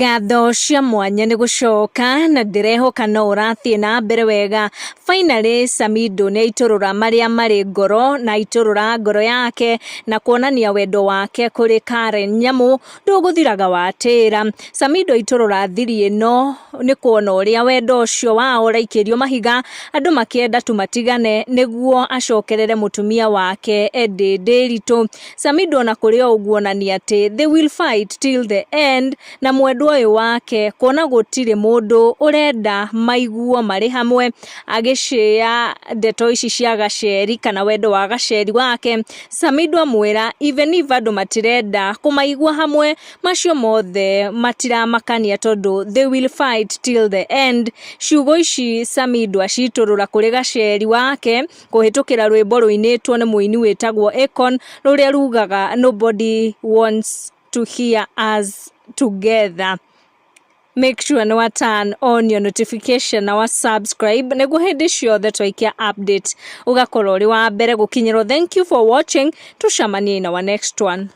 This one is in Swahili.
Gatho cia mwanya ni gucoka na ndirehoka no urathie na mbere wega. Finally Samido ni aiturura maria mari ngoro na aiturura ngoro yake na kuonania wendo wake kuri Karen nyamu nduguthiraga watira. Samido aiturura thiri ino ni kuona uria wendo ucio wao uraikirio mahiga andu makienda tu matigane niguo acokerere mutumia wake Edday ndiritu. Samido na kuri uguo nani ati they will fight till the end na mwendo uyu wake kuona gutire mundu urenda maiguo mari hamwe agishia ndeto ici cia gaceri kana wendo wa gaceri wake. Samido amwira even if andu matirenda kumaigua hamwe macio mothe matiramakania tondu they will fight till the end. Ciugo ici Samido aciturura kuri gaceri wake kuhitukira rwimbo ruinitwo ni muini witagwo Akon ruria rugaga nobody wants to hear us together. Make sure no turn on your notification na subscribe niguo hindi ciothe twaikia update ugakorwo uri wa mbere gukinyirwo. Thank you for watching. Tucemanie in our next one.